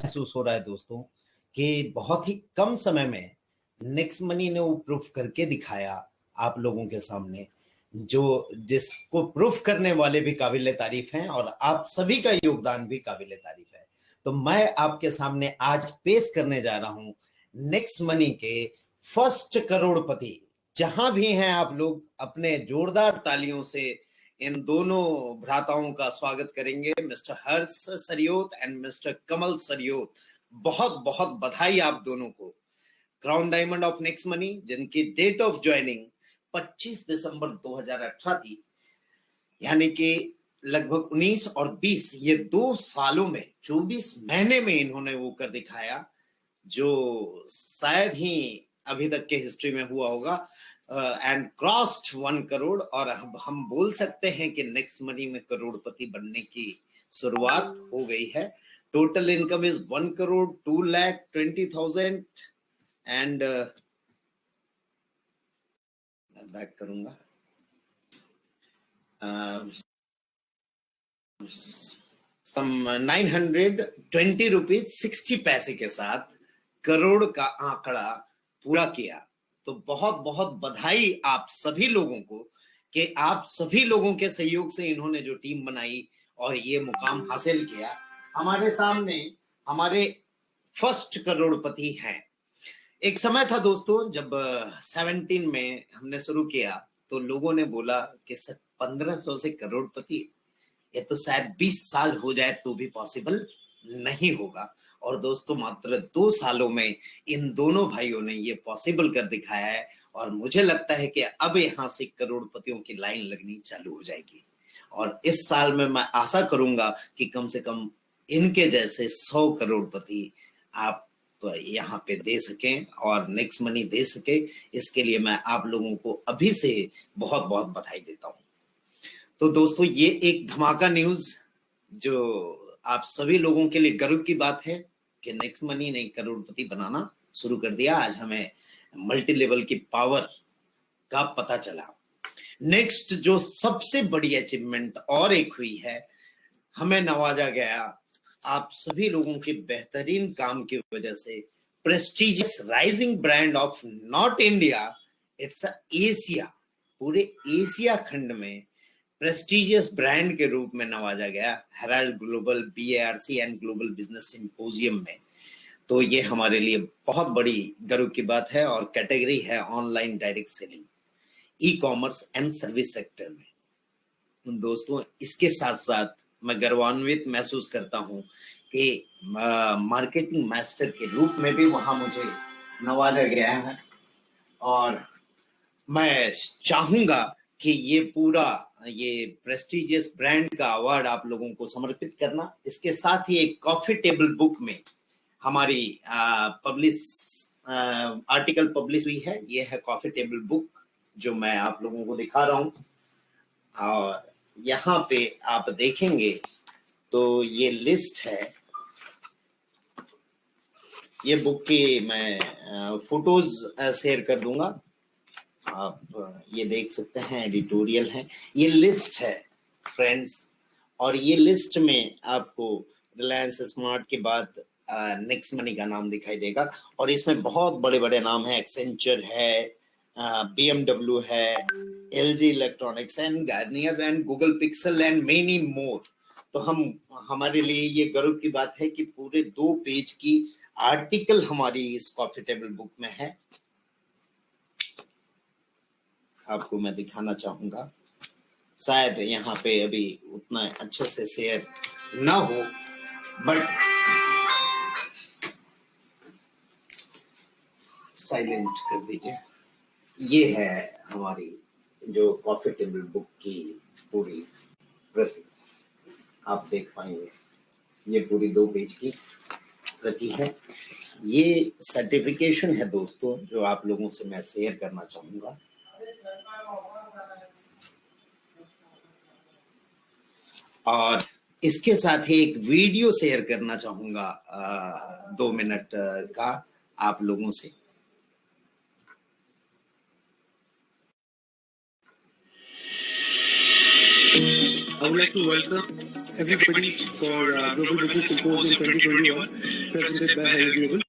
महसूस हो रहा है दोस्तों कि बहुत ही कम समय में नेक्स्ट मनी ने वो प्रूफ करके दिखाया आप लोगों के सामने, जो जिसको प्रूफ करने वाले भी काबिल तारीफ हैं और आप सभी का योगदान भी काबिल तारीफ है। तो मैं आपके सामने आज पेश करने जा रहा हूं नेक्स्ट मनी के फर्स्ट करोड़पति। जहां भी हैं आप लोग अपने जोरदार तालियों से इन दोनों भ्राताओं का स्वागत करेंगे, मिस्टर हर्ष सरयोत एंड मिस्टर कमल सरयोत। बहुत बहुत बधाई आप दोनों को। Crown diamond of next money, जिनकी डेट ऑफ ज्वाइनिंग 25 दिसंबर 2018 थी, यानी कि लगभग 19 और 20 ये 2 सालों में 24 महीने में इन्होंने वो कर दिखाया जो शायद ही अभी तक के हिस्ट्री में हुआ होगा। एंड क्रॉस्ड 1 करोड़, और अब हम बोल सकते हैं कि नेक्स्ट मनी में करोड़पति बनने की शुरुआत हो गई है। Total income is 1 crore 2,20,000 and back करूंगा सम 920 रुपीज 60 पैसे के साथ करोड़ का आंकड़ा पूरा किया। तो बहुत बहुत बधाई आप सभी लोगों को कि आप सभी लोगों के सहयोग से इन्होंने जो टीम बनाई और ये मुकाम हासिल किया। हमारे सामने हमारे फर्स्ट करोड़पति हैं। एक समय था दोस्तों जब 17 में हमने शुरू किया तो लोगों ने बोला कि 1500 से करोड़पति, ये तो शायद 20 साल हो जाए तो भी पॉसिबल नहीं होगा। और दोस्तों मात्र 2 सालों में इन दोनों भाइयों ने ये पॉसिबल कर दिखाया है और मुझे लगता है कि अब यहाँ से करोड़पतियों की लाइन लगनी चालू हो जाएगी। और इस साल में मैं आशा करूंगा कि कम से कम इनके जैसे 100 करोड़पति आप यहाँ पे दे सकें और नेक्स्ट मनी दे सके। इसके लिए मैं आप लोगों को अभी से बहुत बहुत बधाई देता हूँ। तो दोस्तों ये एक धमाका न्यूज जो आप सभी लोगों के लिए गर्व की बात है कि नेक्स्ट मनी ने करोड़पति बनाना शुरू कर दिया। आज हमें मल्टी लेवल की पावर का पता चला। नेक्स्ट जो सबसे बड़ी अचीवमेंट और एक हुई है, हमें नवाजा गया आप सभी लोगों के बेहतरीन काम की वजह से prestigious rising brand of not India, it's Asia, पूरे एशिया खंड में प्रेस्टीजियस ब्रांड के रूप में नवाजा गया Herald global BARC and global business symposium में। तो ये हमारे लिए बहुत बड़ी गर्व की बात है और कैटेगरी है online direct selling, e commerce and service sector में। दोस्तों इसके साथ साथ मैं गर्वान्वित महसूस करता हूं कि मार्केटिंग मास्टर के रूप में भी वहां मुझे नवाजा गया है और मैं चाहूंगा कि ये पूरा ये प्रेस्टीजियस ब्रांड का अवार्ड आप लोगों को समर्पित करना। इसके साथ ही एक कॉफी टेबल बुक में हमारी आर्टिकल पब्लिश हुई है। ये है कॉफी टेबल बुक जो मैं आप लोगों को दिखा रहा हूं और यहाँ पे आप देखेंगे तो ये लिस्ट है। ये बुक की मैं फोटोज शेयर कर दूंगा, आप ये देख सकते हैं, एडिटोरियल है, ये लिस्ट है फ्रेंड्स। और ये लिस्ट में आपको रिलायंस स्मार्ट के बाद नेक्स्ट मनी का नाम दिखाई देगा और इसमें बहुत बड़े बड़े नाम है, एक्सेंचर है, BMW है, LG electronics and Garnier and Google pixel and many more. तो हमारे लिए ये गर्व की बात है कि पूरे 2 पेज की आर्टिकल हमारी इस कॉफी टेबल बुक में है। आपको मैं दिखाना चाहूंगा, शायद यहाँ पे अभी उतना अच्छे से शेयर ना हो, बट साइलेंट कर दीजिए। ये है हमारी जो कॉफी टेबल बुक की पूरी प्रति, आप देख पाएंगे ये पूरी 2 पेज की प्रति है। ये सर्टिफिकेशन है दोस्तों जो आप लोगों से मैं शेयर करना चाहूंगा। और इसके साथ ही एक वीडियो शेयर करना चाहूंगा 2 मिनट का आप लोगों से। I would like to welcome everybody for Global Business Symposium 2021, presented by Harry Global.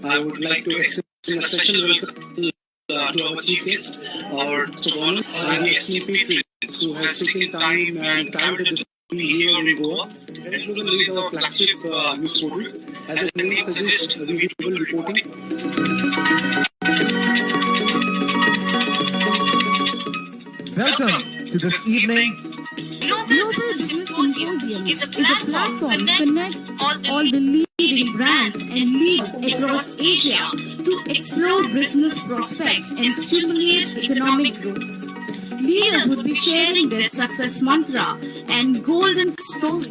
I would like to extend a special welcome to our chief guest, our Mr. and the esteemed patrons who has taken time and talented this here in Goa. Harry Global is our flagship news portal. As the name suggests, we will reporting. Welcome to this evening. Global Business Symposium is a platform to connect all the leading brands and leaders across Asia to explore business prospects and stimulate economic growth. Leaders would be sharing their success mantra and golden stories.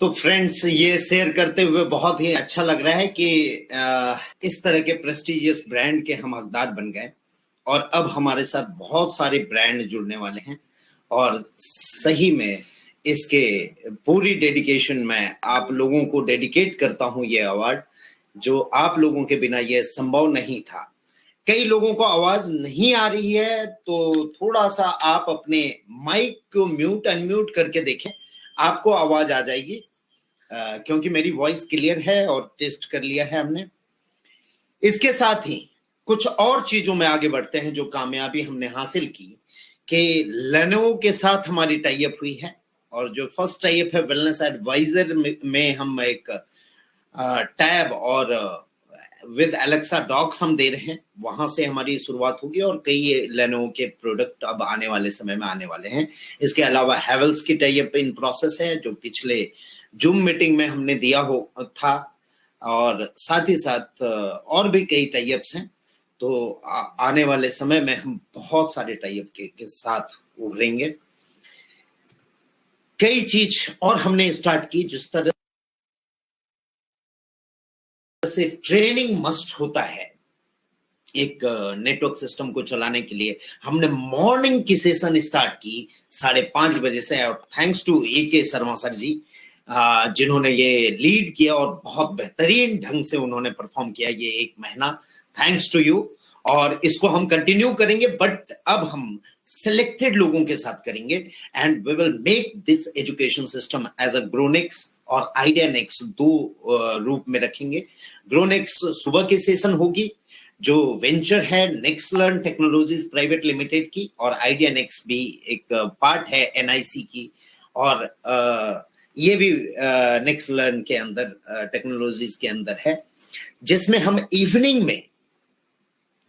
तो friends, ये share करते हुए बहुत ही अच्छा लग रहा है कि इस तरह के प्रेस्टिजियस ब्रांड के हम हकदार बन गए और अब हमारे साथ बहुत सारे ब्रांड जुड़ने वाले हैं और सही में इसके पूरी डेडिकेशन में आप लोगों को डेडिकेट करता हूं ये अवार्ड, जो आप लोगों के बिना ये संभव नहीं था। कई लोगों को आवाज नहीं आ रही है तो थोड़ा सा आप अपने माइक को म्यूट अनम्यूट करके देखें, आपको आवाज आ जाएगी क्योंकि मेरी वॉइस क्लियर है और टेस्ट कर लिया है हमने। इसके साथ ही कुछ और चीजों में आगे बढ़ते हैं जो कामयाबी हमने हासिल की कि लेनोवो के साथ हमारी टाई अप हुई है और जो फर्स्ट टाई अप है वेलनेस एडवाइजर में हम एक टैब और विद एलेक्सा डॉक्स हम दे रहे हैं, वहां से हमारी शुरुआत होगी और कई लेनोवो के प्रोडक्ट अब आने वाले समय में आने वाले हैं। इसके अलावा हैवेल्स की टाई अप इन प्रोसेस है जो पिछले जूम मीटिंग में हमने दिया था और साथ ही साथ और भी कई टाई अप्स हैं। तो आने वाले समय में हम बहुत सारे टाई अप के साथ उभरेंगे। कई चीज और हमने स्टार्ट की, जिस तरह से ट्रेनिंग मस्ट होता है एक नेटवर्क सिस्टम को चलाने के लिए। हमने मॉर्निंग की सेशन स्टार्ट की 5:30 बजे से और thanks to AK Sharma sir ji जिन्होंने ये लीड किया और बहुत बेहतरीन ढंग से उन्होंने परफॉर्म किया ये 1 महीना। Thanks to you. और इसको हम कंटिन्यू करेंगे बट अब हम सिलेक्टेड लोगों के साथ करेंगे and we will make this education system as a Gronex और आइडिया नेक्स 2 रूप में रखेंगे। ग्रोनेक्स सुबह की सेशन होगी जो वेंचर है next learn technologies private limited की, और आइडिया नेक्स भी एक पार्ट है NIC की, और ये भी नेक्स्ट लर्न के अंदर टेक्नोलॉजीज के अंदर है, जिसमें हम इवनिंग में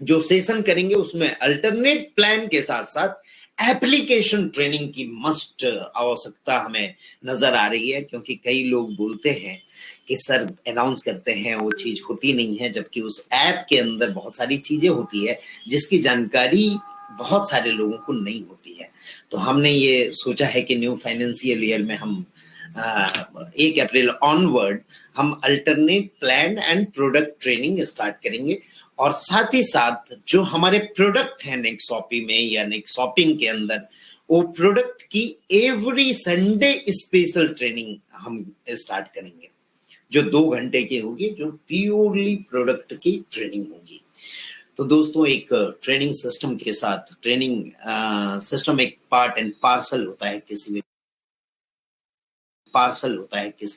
जो सेशन करेंगे उसमें अल्टरनेट प्लान के साथ साथ एप्लीकेशन ट्रेनिंग की मस्ट आवश्यकता हमें नजर आ रही है, क्योंकि कई लोग बोलते हैं कि सर अनाउंस करते हैं वो चीज होती नहीं है, जबकि उस ऐप के अंदर बहुत सारी चीजें होती है जिसकी जानकारी बहुत सारे लोगों को नहीं होती है। तो हमने ये सोचा है कि न्यू फाइनेंशियल ईयर में हम 1 अप्रैल ऑनवर्ड हम alternate plan and product training start करेंगे, और साथ ही साथ जो हमारे प्रोडक्ट है नेक्सॉपी में या नेक्सॉपिंग के अंदर, वो प्रोडक्ट की एवरी संडे स्पेशल ट्रेनिंग हम स्टार्ट करेंगे, जो 2 घंटे की होगी, जो प्योरली प्रोडक्ट की ट्रेनिंग होगी। तो दोस्तों, एक ट्रेनिंग सिस्टम के साथ ट्रेनिंग सिस्टम एक पार्ट एंड पार्सल होता है किसी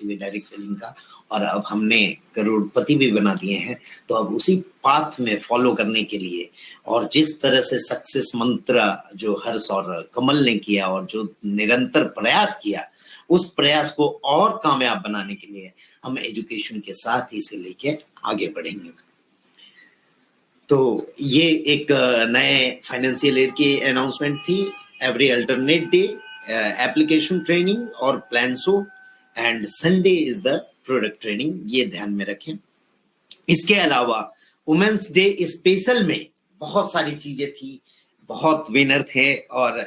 भी डायरेक्ट सेलिंग का, और अब हमने करोड़पति भी बना दिए हैं। तो अब उसी पाथ में फॉलो करने के लिए, और जिस तरह से सक्सेस मंत्र जो हर्ष और कमल ने किया और जो निरंतर प्रयास किया, उस प्रयास को और कामयाब बनाने के लिए हम एजुकेशन के साथ ही इसे लेके आगे बढ़ेंगे। तो ये एक नए फाइनेंशियल ईयर की अनाउंसमेंट थी। Every alternate day application training और प्लान्सो, and Sunday is the product training, ये ध्यान में रखें। इसके अलावा वुमेन्स डे स्पेशल में बहुत सारी चीजें थी, बहुत विनर थे, और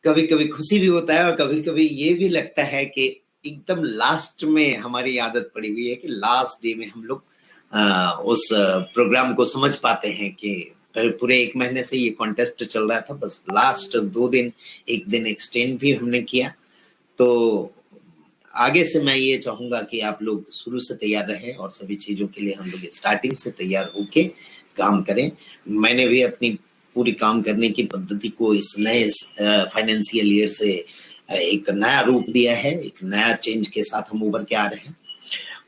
कभी कभी खुशी भी होता है और कभी कभी ये भी लगता है कि एकदम लास्ट में हमारी आदत पड़ी हुई है कि लास्ट डे में हम लोग उस प्रोग्राम को समझ पाते हैं कि पूरे 1 महीने से ये कॉन्टेस्ट चल रहा था, बस लास्ट 2 दिन 1 दिन एक्सटेंड भी हमने किया। तो आगे से मैं ये चाहूंगा कि आप लोग शुरू से तैयार रहें और सभी चीजों के लिए हम लोग स्टार्टिंग से तैयार होके काम करें। मैंने भी अपनी पूरी काम करने की पद्धति को इस नए फाइनेंशियल ईयर से एक नया रूप दिया है, एक नया चेंज के साथ हम उभर के आ रहे हैं।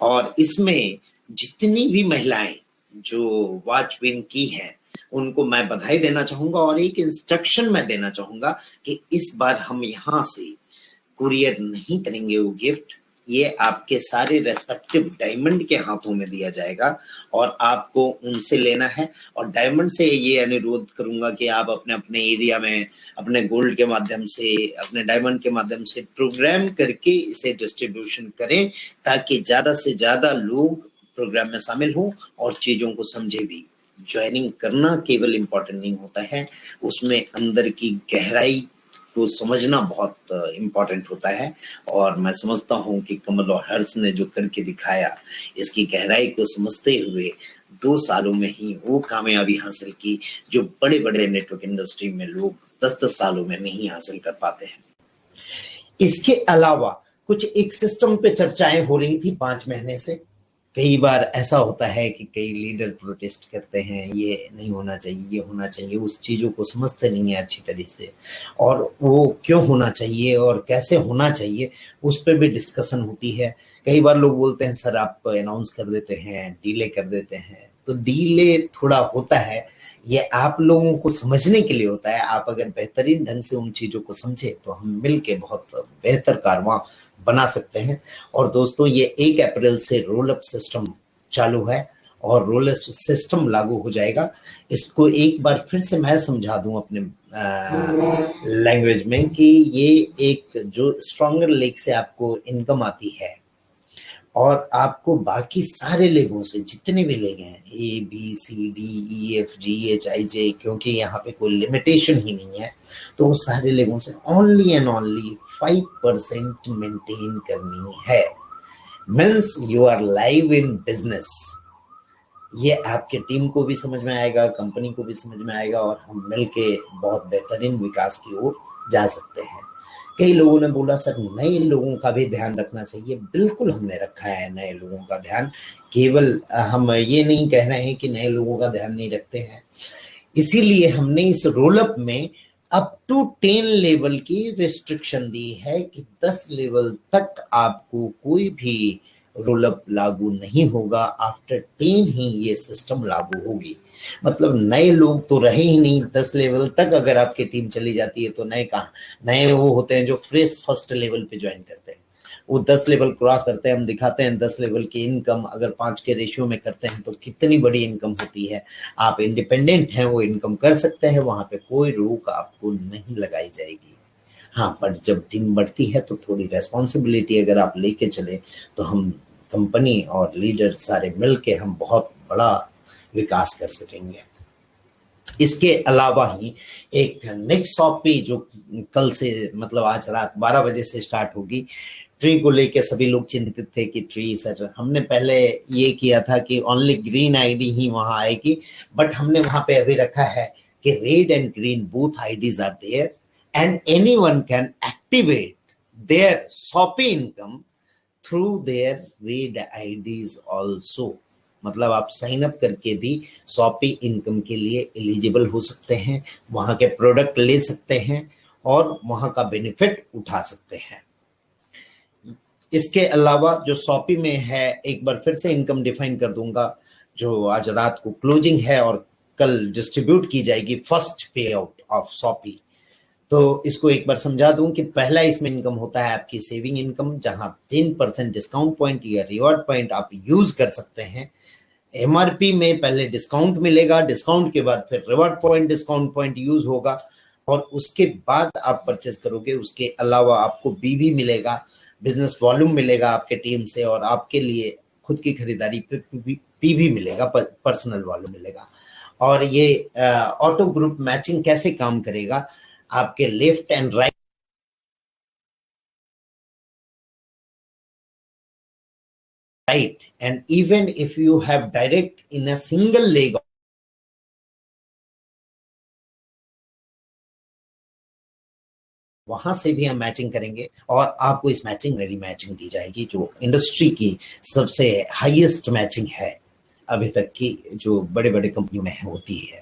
और इसमें जितनी भी महिलाएं जो वॉच विन की हैं, उनको मैं बधाई देना चाहूंगा, और एक इंस्ट्रक्शन मैं देना चाहूंगा कि इस बार हम यहाँ से कुरियर नहीं करेंगे वो गिफ्ट, ये आपके सारे रेस्पेक्टिव डायमंड के हाथों में दिया जाएगा और आपको उनसे लेना है। और डायमंड से ये अनुरोध करूंगा कि आप अपने अपने एरिया में अपने गोल्ड के माध्यम से, अपने डायमंड के माध्यम से प्रोग्राम करके इसे डिस्ट्रीब्यूशन करें, ताकि ज्यादा से ज्यादा लोग प्रोग्राम में शामिल हों और चीजों को समझे भी। ज्वाइनिंग करना केवल इम्पोर्टेंट नहीं होता है, उसमें अंदर की गहराई को समझना बहुत इम्पोर्टेंट होता है। और मैं समझता हूँ कि कमल और हर्ष ने जो करके दिखाया, इसकी गहराई को समझते हुए 2 सालों में ही वो कामयाबी हासिल की जो बड़े बड़े नेटवर्क इंडस्ट्री में लोग 10-10 सालों में नहीं हासिल कर पाते हैं। इसके अलावा कुछ एक सिस्टम पे चर्चाएं हो रही थी 5 महीने से। कई बार ऐसा होता है कि कई लीडर प्रोटेस्ट करते हैं, ये नहीं होना चाहिए, ये होना चाहिए, उस चीज़ों को समझते नहीं है अच्छी तरह से, और वो क्यों होना चाहिए और कैसे होना चाहिए उस पर भी डिस्कशन होती है। कई बार लोग बोलते हैं सर आप अनाउंस कर देते हैं, डीले कर देते हैं, तो डीले थोड़ा होता है, ये आप लोगों को समझने के लिए होता है। आप अगर बेहतरीन ढंग से उन चीज़ों को समझे तो हम मिलके बहुत बेहतर कारवां बना सकते हैं। और दोस्तों, ये 1 अप्रैल से रोल अप सिस्टम चालू है और रोल अप सिस्टम लागू हो जाएगा। इसको एक बार फिर से मैं समझा दूं अपने लैंग्वेज में कि ये एक जो स्ट्रॉन्गर लेग से आपको इनकम आती है और आपको बाकी सारे लेगों से, जितने भी लेग हैं ABCDEFGHIJ, क्योंकि यहाँ पे कोई लिमिटेशन ही नहीं है, तो वो सारे लेगों से ओनली एंड ओनली 5% मेंटेन करनी है। Means you are live in business. ये आपके टीम को भी समझ में आएगा, कंपनी को भी समझ में आएगा, और हम मिलके बहुत बेहतरीन विकास की ओर जा सकते हैं। कई लोगों ने बोला सर नए लोगों का भी ध्यान रखना चाहिए। बिल्कुल हमने रखा है नए लोगों का ध्यान, केवल हम ये नहीं कह रहे हैं कि नए लोगों का ध्यान नहीं रखते हैं। इसीलिए हमने इस रोल अप में अप टू 10 लेवल की रिस्ट्रिक्शन दी है कि 10 लेवल तक आपको कोई भी रोल अप लागू नहीं होगा। आफ्टर 10 ही ये सिस्टम लागू होगी। मतलब नए लोग तो रहे ही नहीं। 10 लेवल तक अगर आपकी टीम चली जाती है तो नए कहाँ, नए वो होते हैं जो फ्रेश फर्स्ट लेवल पे ज्वाइन करते हैं, वो 10 लेवल क्रॉस करते हैं, हम दिखाते हैं 10 लेवल की इनकम अगर 5 के रेशियो में करते हैं तो कितनी बड़ी इनकम होती है। आप इंडिपेंडेंट हैं, वो इनकम कर सकते हैं, वहां पे कोई रोक आपको नहीं लगाई जाएगी। हाँ, पर जब टीम बढ़ती है तो थोड़ी रेस्पॉन्सिबिलिटी अगर आप लेके चले तो हम कंपनी और लीडर सारे मिलके हम बहुत बड़ा विकास कर सकेंगे। इसके अलावा ही एक नेक्स्ट शॉपी जो कल से मतलब आज रात 12 बजे से स्टार्ट होगी, ट्री को लेके सभी लोग चिंतित थे कि ट्री सर, हमने पहले ये किया था कि ओनली ग्रीन आईडी ही वहां आएगी, बट हमने वहां पे अभी रखा है कि red and green both IDs are there and anyone can activate their Shopee income through their red IDs also. मतलब आप साइन अप करके भी शॉपी इनकम के लिए एलिजिबल हो सकते हैं, वहां के प्रोडक्ट ले सकते हैं और वहां का बेनिफिट उठा सकते हैं। इसके अलावा जो शॉपी में है, एक बार फिर से इनकम डिफाइन कर दूंगा, जो आज रात को क्लोजिंग है और कल डिस्ट्रीब्यूट की जाएगी फर्स्ट पे आउट ऑफ शॉपी। तो इसको एक बार समझा दूं कि पहला इसमें इनकम होता है आपकी सेविंग इनकम, जहां 10% डिस्काउंट पॉइंट या रिवॉर्ड पॉइंट आप यूज कर सकते हैं। एमआरपी में पहले डिस्काउंट मिलेगा, डिस्काउंट के बाद फिर reward point, discount point use होगा और उसके बाद आप परचेज करोगे। उसके अलावा आपको बीबी मिलेगा, बिजनेस वॉल्यूम मिलेगा आपके टीम से, और आपके लिए खुद की खरीदारी पे पीवी मिलेगा, पर्सनल वॉल्यूम मिलेगा। और ये ऑटो ग्रुप मैचिंग कैसे काम करेगा, आपके left and right and even if you have direct in a single leg, वहां से भी हम मैचिंग करेंगे और आपको इस मैचिंग रेडी मैचिंग दी जाएगी, जो इंडस्ट्री की सबसे हाईएस्ट मैचिंग है अभी तक की, जो बड़े बड़े कंपनियों में होती है।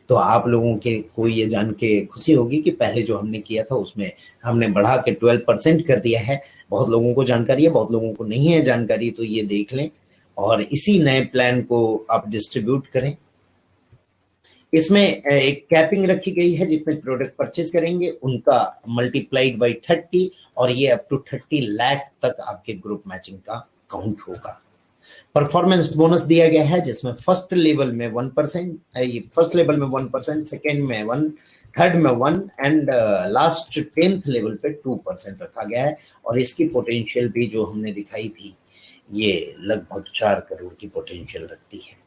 तो आप लोगों के को ये जान के खुशी होगी कि पहले जो हमने किया था उसमें हमने बढ़ा के 12% कर दिया है। बहुत लोगों को जानकारी है, बहुत लोगों को नहीं है जानकारी, तो ये देख लें और इसी नए प्लान को आप डिस्ट्रीब्यूट करें। इसमें एक कैपिंग रखी गई है, जितने प्रोडक्ट परचेज करेंगे उनका मल्टीप्लाइड बाई 30 और ये अप टू 30 लाख तक आपके ग्रुप मैचिंग का काउंट होगा। परफॉर्मेंस बोनस दिया गया है जिसमें फर्स्ट लेवल में 1%, फर्स्ट लेवल में 1%, सेकेंड में 1, थर्ड में 1 एंड लास्ट 10th लेवल पे 2% रखा गया है। और इसकी पोटेंशियल भी जो हमने दिखाई थी, ये लगभग 4 करोड़ की पोटेंशियल रखती है।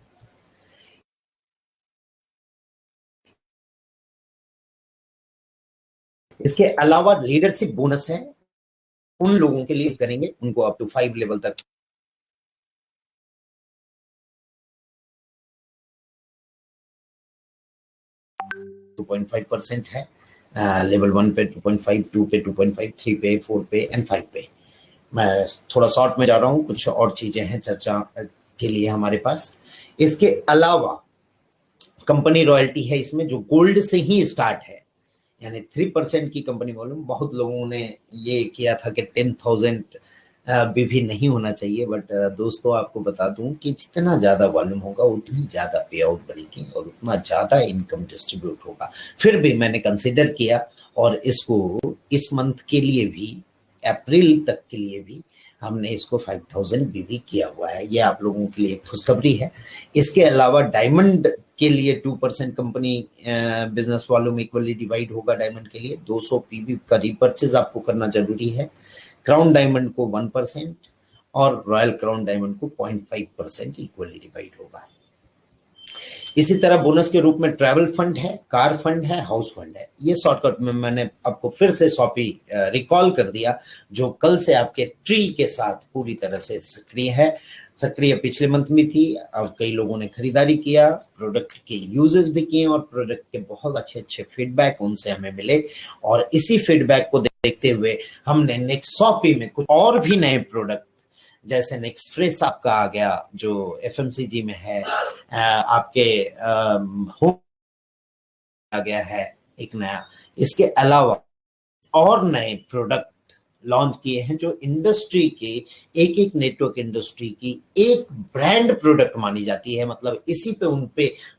इसके अलावा लीडरशिप बोनस है, उन लोगों के लिए करेंगे उनको अप टू 5 लेवल तक 2.5% है, लेवल 1 पे 2.5, 2 पे 2.5, 3 पे, 4 पे एंड 5 पे। मैं थोड़ा शॉर्ट में जा रहा हूँ, कुछ और चीजें हैं चर्चा के लिए हमारे पास। इसके अलावा कंपनी रॉयल्टी है इसमें, जो गोल्ड से ही स्टार्ट है, यानी 3% की कंपनी वॉल्यूम। बहुत लोगों ने ये किया था कि 10,000 भी नहीं होना चाहिए, बट दोस्तों आपको बता दूं कि जितना ज्यादा वॉल्यूम होगा उतनी ज्यादा पे आउट बनेगी और उतना ज्यादा इनकम डिस्ट्रीब्यूट होगा। फिर भी मैंने कंसिडर किया और इसको इस मंथ के लिए भी, अप्रैल तक के लिए भी हमने इसको 5,000 भी किया हुआ है। ये आप लोगों के लिए एक खुशखबरी है। इसके अलावा डायमंड के लिए 2% company business volume equally divide होगा। डायमंड के लिए 200 पीवी का रीपर्चेज आपको करना जरूरी है। क्राउन डायमंड को 1% और रॉयल क्राउन डायमंड को 0.5% इक्वली डिवाइड होगा। इसी तरह बोनस के रूप में ट्रैवल फंड है, कार फंड है, हाउस फंड है। ये शॉर्टकट में मैंने आपको फिर से शॉपी रिकॉल कर दिया, जो कल से आपके ट्री के साथ पूरी तरह से सक्रिय है। सक्रिय पिछले मंथ में थी, अब कई लोगों ने खरीदारी किया, प्रोडक्ट के यूजेस भी किए और प्रोडक्ट के बहुत अच्छे फीडबैक उनसे हमें मिले। और इसी फीडबैक को देखते हुए हमने नेक्स्ट शॉपी में कुछ और भी नए प्रोडक्ट, जैसे नेक्सफ्रेश आपका आ गया जो एफएमसीजी में है, आपके होम आ गया है एक नया। इसके अलावा और नए प्रोडक्ट लॉन्च किए हैं जो इंडस्ट्री के एक नेटवर्क इंडस्ट्री की एक ब्रांड प्रोडक्ट मानी जाती है। मतलब इसी पे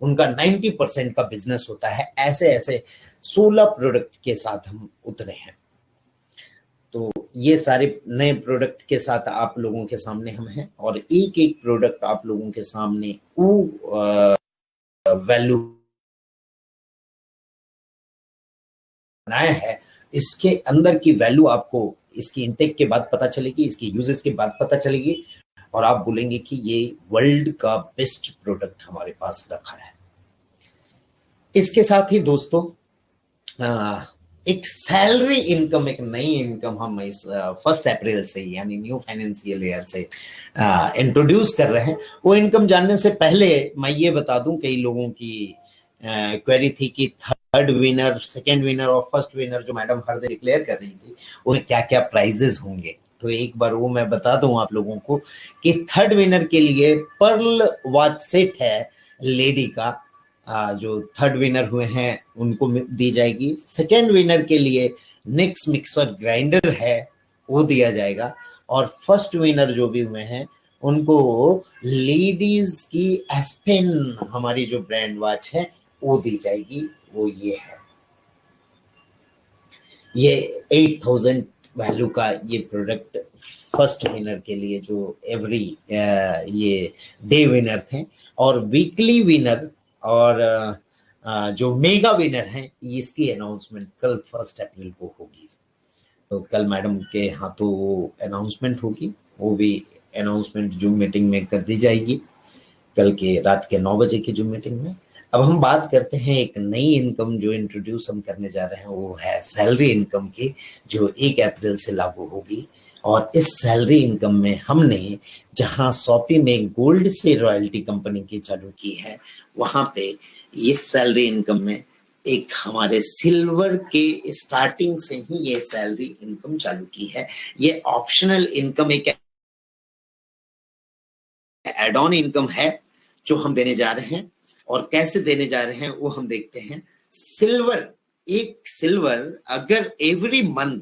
उनका 90% का बिजनेस होता है। ऐसे 16 प्रोडक्ट के साथ हम उतरे हैं। तो ये सारे नए प्रोडक्ट के साथ आप लोगों के सामने हम हैं, और एक एक प्रोडक्ट आप लोगों के सामने वो वैल्यू बनाया है, इसके अंदर की वैल्यू आपको इसकी इंटेक के बाद पता चलेगी, इसकी यूजेस के बाद पता चलेगी, और आप बोलेंगे कि ये वर्ल्ड का बेस्ट प्रोडक्ट हमारे पास रखा है। इसके साथ ही दोस्तों एक सैलरी इनकम, एक नई इनकम हम इस 1 अप्रैल से यानी न्यू फाइनेंशियल ईयर से इंट्रोड्यूस कर रहे हैं। वो इनकम जानने से पहले मैं ये बता दूं, कई लोगों की क्वेरी थी कि 3rd विनर, 2nd विनर और 1st विनर जो मैडम हर दिन डिक्लेयर कर रही थी, उन्हें क्या क्या प्राइजेस होंगे। तो एक बार वो मैं बता दूं आप लोगों को कि 3rd विनर के लिए पर्ल वॉच सेट है लेडी का, जो 3rd विनर हुए हैं उनको दी जाएगी। 2nd विनर के लिए नेक्स मिक्सर ग्राइंडर है, वो दिया जाएगा। और 1st विनर जो भी हुए हैं उनको लेडीज की एस्पेन हमारी जो ब्रांड वॉच है वो दी जाएगी। वो ये है, ये 8000 वैल्यू का ये प्रोडक्ट 1st विनर के लिए जो एवरी ये डे विनर थे, और वीकली विनर और जो मेगा विनर हैं इसकी अनाउंसमेंट कल 1 अप्रैल को होगी। तो कल मैडम के हाथों वो अनाउंसमेंट होगी, वो भी अनाउंसमेंट जूम मीटिंग में कर दी जाएगी कल के रात के 9 बजे की जूम मीटिंग में। अब हम बात करते हैं एक नई इनकम जो इंट्रोड्यूस हम करने जा रहे हैं, वो है सैलरी इनकम की, जो 1 अप्रैल से लागू होगी। और इस सैलरी इनकम में हमने जहां शॉपी में गोल्ड से रॉयल्टी कंपनी की चालू की है, वहां पे इस सैलरी इनकम में एक हमारे सिल्वर के स्टार्टिंग से ही ये सैलरी इनकम चालू की है। ये ऑप्शनल इनकम, एक एड ऑन इनकम है जो हम देने जा रहे हैं। और कैसे देने जा रहे हैं वो हम देखते हैं। एक सिल्वर अगर एवरी मंथ,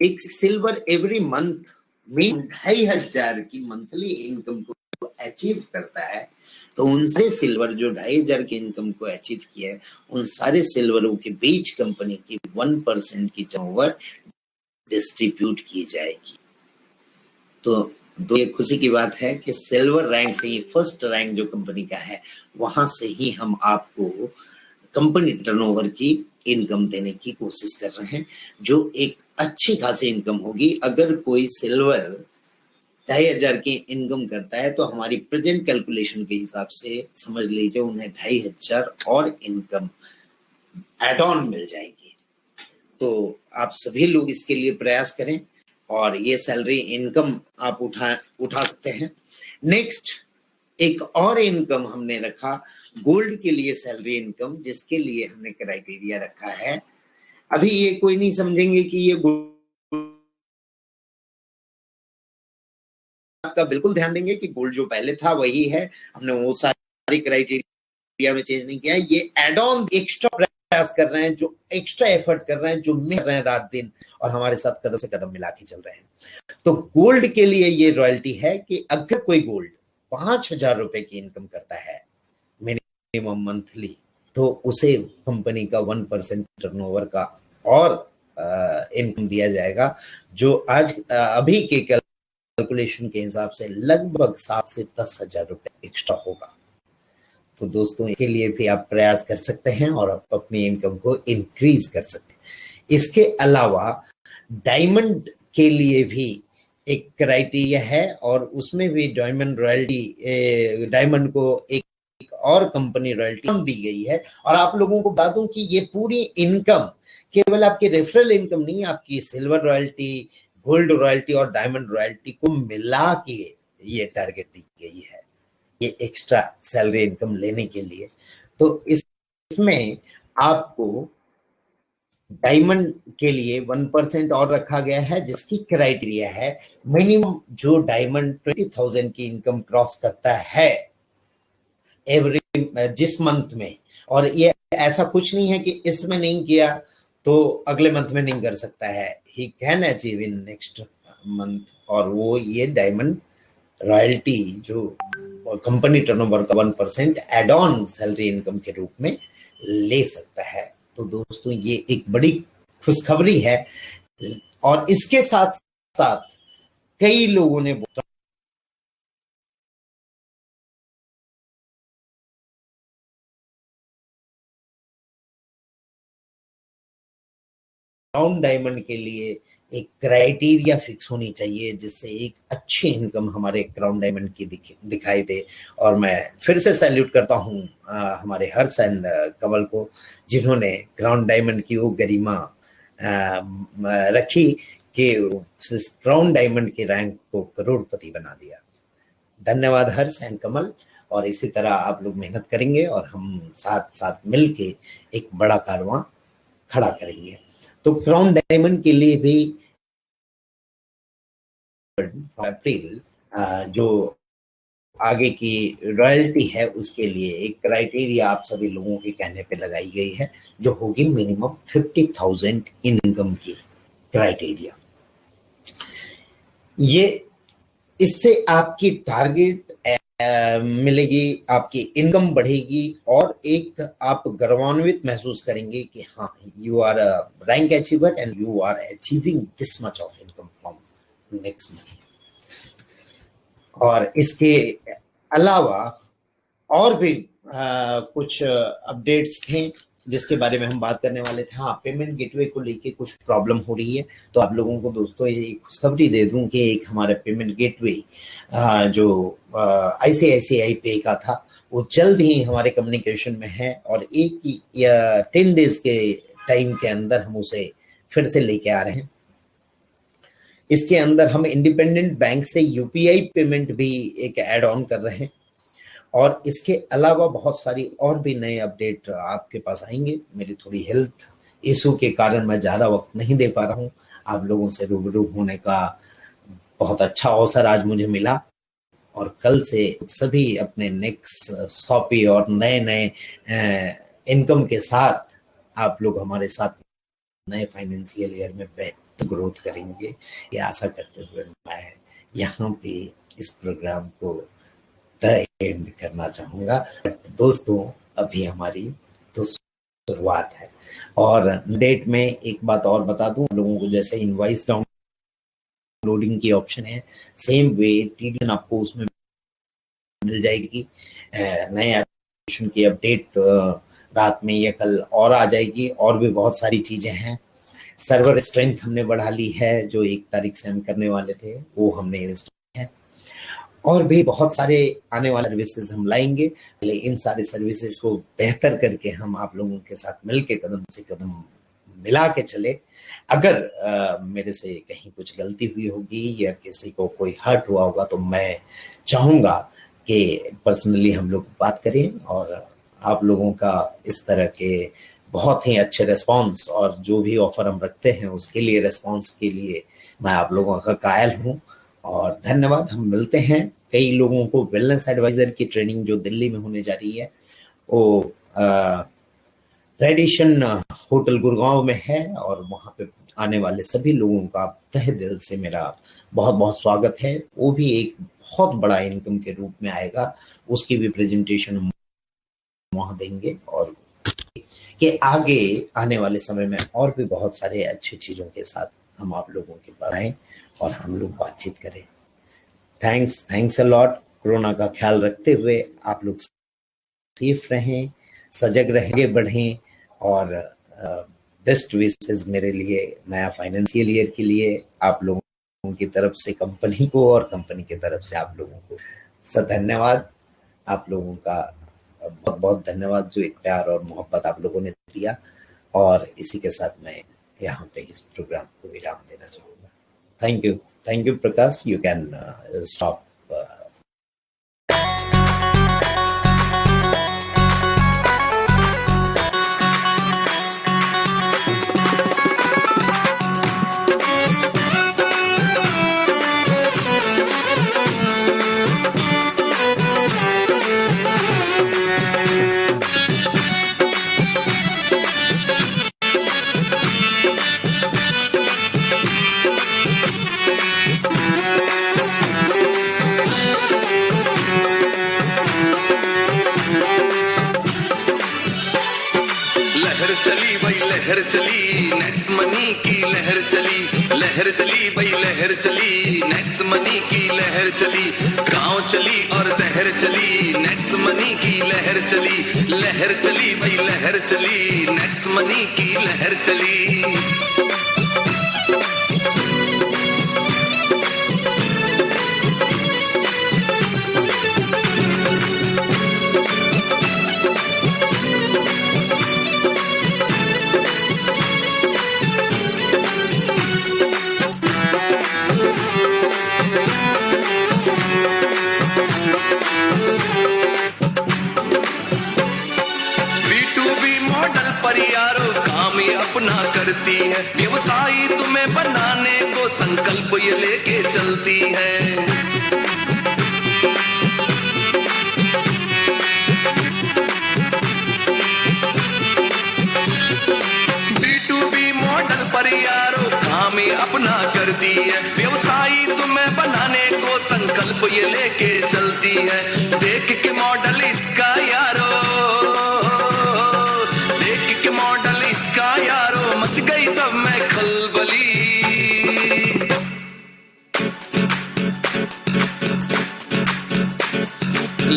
एक सिल्वर एवरी मंथ में 2500 की मंथली इनकम को अचीव करता है, तो उन सारे सिल्वर जो 2500 की इनकम को अचीव किया है, उन सारे सिल्वरों के बीच कंपनी की 1% की टर्नओवर डिस्ट्रीब्यूट की जाएगी। तो ये खुशी की बात है कि सिल्वर रैंक से ही 1st रैंक जो कंपनी का है, वहां से ही हम आपको कंपनी टर्नओवर की इनकम देने की कोशिश कर रहे हैं, जो एक अच्छी खासी इनकम होगी। अगर कोई सिल्वर 2500 की इनकम करता है तो हमारी प्रेजेंट कैलकुलेशन के हिसाब से समझ लीजिए उन्हें 2500 और इनकम एड ऑन मिल जाएगी। तो आप सभी लोग इसके लिए प्रयास करें और ये सैलरी इनकम आप उठा सकते हैं। नेक्स्ट एक और इनकम हमने रखा गोल्ड के लिए सैलरी इनकम, जिसके लिए हमने क्राइटेरिया रखा है। अभी ये कोई नहीं समझेंगे कि ये का बिल्कुल ध्यान देंगे कि गोल्ड जो पहले था वही है, हमने वो सारी क्राइटेरिया में चेंज नहीं किया है। ये एड ऑन एक्स्ट्रा प्रयास कर रहे हैं, जो एक्स्ट्रा एफर्ट कर रहे हैं, जो मिल रहे हैं रात दिन और हमारे साथ कदम से कदम मिला के चल रहे हैं। तो गोल्ड के लिए ये रॉयल्टी है कि अगर कोई गोल्ड 5000 रुपए की इनकम करता है मिनिमम मंथली, तो उसे कंपनी का 1% टर्नओवर का और इनकम दिया जाएगा, जो आज अभी के कैलकुलेशन के हिसाब से लगभग 7 से 10,000 रुपए एक्स्ट्रा होगा। तो दोस्तों इसके लिए भी आप प्रयास कर सकते हैं और आप अपनी इनकम को इंक्रीज कर सकते हैं। इसके अलावा डायमंड के लिए भी एक क्राइटेरिया है और उसमें भी डायमंड रॉयल्टी, डायमंड को एक और कंपनी रॉयल्टी दी गई है। और आप लोगों को बता दूं कि ये पूरी इनकम केवल आपकी रेफरल इनकम नहीं, आपकी सिल्वर रॉयल्टी, गोल्ड रॉयल्टी और डायमंड रॉयल्टी को मिला के ये टारगेट दी गई है, ये एक्स्ट्रा सैलरी इनकम लेने के लिए। तो इसमें आपको डायमंड के लिए 1% और रखा गया है, जिसकी क्राइटेरिया है मिनिमम जो डायमंड 20,000 की इनकम क्रॉस करता है एवरी जिस मंथ में, और ये ऐसा कुछ नहीं है कि इसमें नहीं किया तो अगले मंथ में नहीं कर सकता है, he can achieve in next month. और वो ये डायमंड रॉयल्टी जो कंपनी टर्नओवर का 1% एड ऑन सैलरी इनकम के रूप में ले सकता है। तो दोस्तों ये एक बड़ी खुशखबरी है और इसके साथ साथ कई लोगों ने राउंड डायमंड के लिए एक क्राइटेरिया फिक्स होनी चाहिए जिससे एक अच्छी इनकम हमारे क्राउन डायमंड की दिखाई दे। और मैं फिर से सैल्यूट करता हूँ हमारे हर्ष एंड कमल को, जिन्होंने क्राउन डायमंड की वो गरिमा रखी कि क्राउन डायमंड के रैंक को करोड़पति बना दिया। धन्यवाद हर्ष एंड कमल, और इसी तरह आप लोग मेहनत करेंगे और हम साथ साथ मिलके एक बड़ा कारवां खड़ा करेंगे। तो क्राउन डायमंड के लिए भी अप्रैल जो आगे की रॉयल्टी है उसके लिए एक क्राइटेरिया आप सभी लोगों के कहने पे लगाई गई है, जो होगी मिनिमम 50,000 इनकम की क्राइटेरिया। ये इससे आपकी टारगेट मिलेगी, आपकी इनकम बढ़ेगी और एक आप गौरवान्वित महसूस करेंगे कि हाँ, you are a rank achiever and you are achieving this much of income from next month. और इसके अलावा और भी कुछ अपडेट्स थे जिसके बारे में हम बात करने वाले थे। हाँ, पेमेंट गेटवे को लेके कुछ प्रॉब्लम हो रही है, तो आप लोगों को दोस्तों ये खुशखबरी दे दूं कि एक हमारा पेमेंट गेटवे जो ICICI पे का था वो जल्द ही हमारे कम्युनिकेशन में है और 10 डेज के टाइम के अंदर हम उसे फिर से लेके आ रहे हैं। इसके अंदर हम इंडिपेंडेंट बैंक से UPI पेमेंट भी एक ऐड ऑन कर रहे हैं और इसके अलावा बहुत सारी और भी नए अपडेट आपके पास आएंगे। मेरी थोड़ी हेल्थ इशू के कारण मैं ज़्यादा वक्त नहीं दे पा रहा हूँ। आप लोगों से रूबरू होने का बहुत अच्छा अवसर आज मुझे मिला और कल से सभी अपने नेक्स्ट शॉपी और नए नए इनकम के साथ आप लोग हमारे साथ नए फाइनेंशियल ईयर में बेहतर ग्रोथ करेंगे, ये आशा करते हुए मैं यहाँ पे इस प्रोग्राम को एंड करना चाहूंगा। दोस्तों, अभी हमारी तो शुरुआत है और डेट में एक बात और बता दूं लोगों को, जैसे इनवॉइस डाउनलोडिंग की ऑप्शन है, सेम वे TDN आपको उसमें मिल जाएगी। नए एप्लीकेशन की अपडेट रात में या कल और आ जाएगी और भी बहुत सारी चीजें हैं। सर्वर स्ट्रेंथ हमने बढ़ा ली है, जो 1 तारीख से हम करने वाले थे वो हमने है और भी बहुत सारे आने वाले सर्विसेज हम लाएंगे। पहले इन सारे सर्विसेज को बेहतर करके हम आप लोगों के साथ मिलके कदम से कदम मिला के चले। अगर मेरे से कहीं कुछ गलती हुई होगी या किसी को कोई हर्ट हुआ होगा तो मैं चाहूँगा कि पर्सनली हम लोग बात करें और आप लोगों का इस तरह के बहुत ही अच्छे रिस्पॉन्स और जो भी ऑफर हम रखते हैं उसके लिए रिस्पॉन्स के लिए मैं आप लोगों का कायल हूँ और धन्यवाद। हम मिलते हैं। कई लोगों को वेलनेस एडवाइजर की ट्रेनिंग जो दिल्ली में होने जा रही है वो रेडिशन होटल गुड़गांव में है और वहाँ पे आने वाले सभी लोगों का तहे दिल से मेरा बहुत बहुत स्वागत है। वो भी एक बहुत बड़ा इनकम के रूप में आएगा, उसकी भी प्रेजेंटेशन हम वहाँ देंगे और कि आगे आने वाले समय में और भी बहुत सारे अच्छी चीज़ों के साथ हम आप लोगों के पास आएँ और हम लोग बातचीत करें। Thanks a lot. कोरोना का ख्याल रखते हुए आप लोग सेफ रहें, सजग रहें, बढ़ें और बेस्ट विशेस मेरे लिए नया फाइनेंशियल ईयर के लिए आप लोगों की तरफ से कंपनी को और कंपनी की तरफ से आप लोगों को धन्यवाद। आप लोगों का बहुत बहुत धन्यवाद जो एक प्यार और मोहब्बत आप लोगों ने दिया और इसी के साथ मैं यहाँ पे इस प्रोग्राम को विराम देना चाहूँगा। Thank you Prakash, you can stop. लहर चली, नेक्स्ट मनी की लहर चली, लहर चली भाई लहर चली, नेक्स्ट मनी की लहर चली, गांव चली और शहर चली, नेक्स्ट मनी की लहर चली, लहर चली भाई लहर चली, नेक्स्ट मनी की लहर चली। यारो काम ये अपना करती है, व्यवसायी तुम्हें बनाने को संकल्प ये लेके चलती है। B2B मॉडल पर यारो काम ये अपना करती है, व्यवसायी तुम्हें बनाने को संकल्प ये लेके चलती है। देख के मॉडल इसका यारो, मॉडल इसका यारो मच गई सब में खलबली।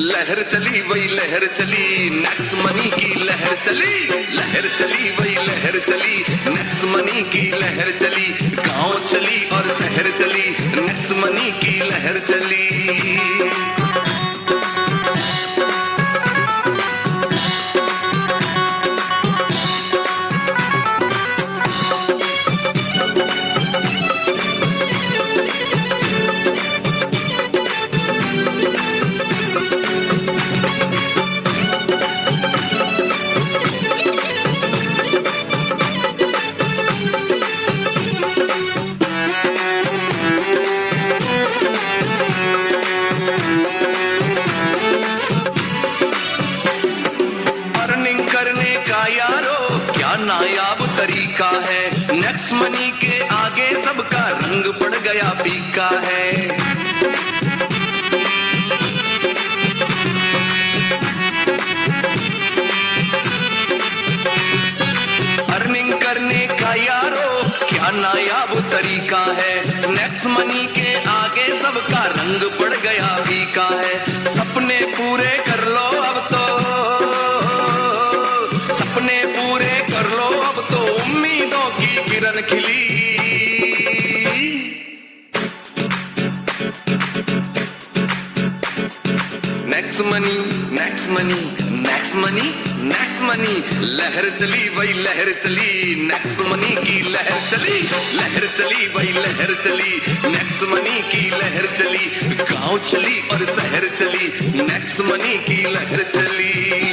लहर चली वही लहर चली, नेक्स्ट मनी की लहर चली, लहर चली वही लहर चली, नेक्स्ट मनी की लहर चली, गांव चली और शहर चली, नेक्स्ट मनी की लहर चली। नायाब तरीका है, नेक्स्ट मनी के आगे सबका रंग पड़ गया फीका है। अर्निंग करने का यारो क्या नायाब तरीका है, नेक्स्ट मनी के आगे सबका रंग पड़ गया फीका है। सपने पूरे कर लो अब तो, सपने पूरे कर लो अब तो, उम्मीदों की किरण खिली। Next money next money next money next money, लहर चली वही लहर चली, नेक्स्ट मनी की लहर चली, लहर चली वही लहर चली, नेक्स्ट मनी की लहर चली, गांव चली और शहर चली, नेक्स्ट मनी की लहर चली।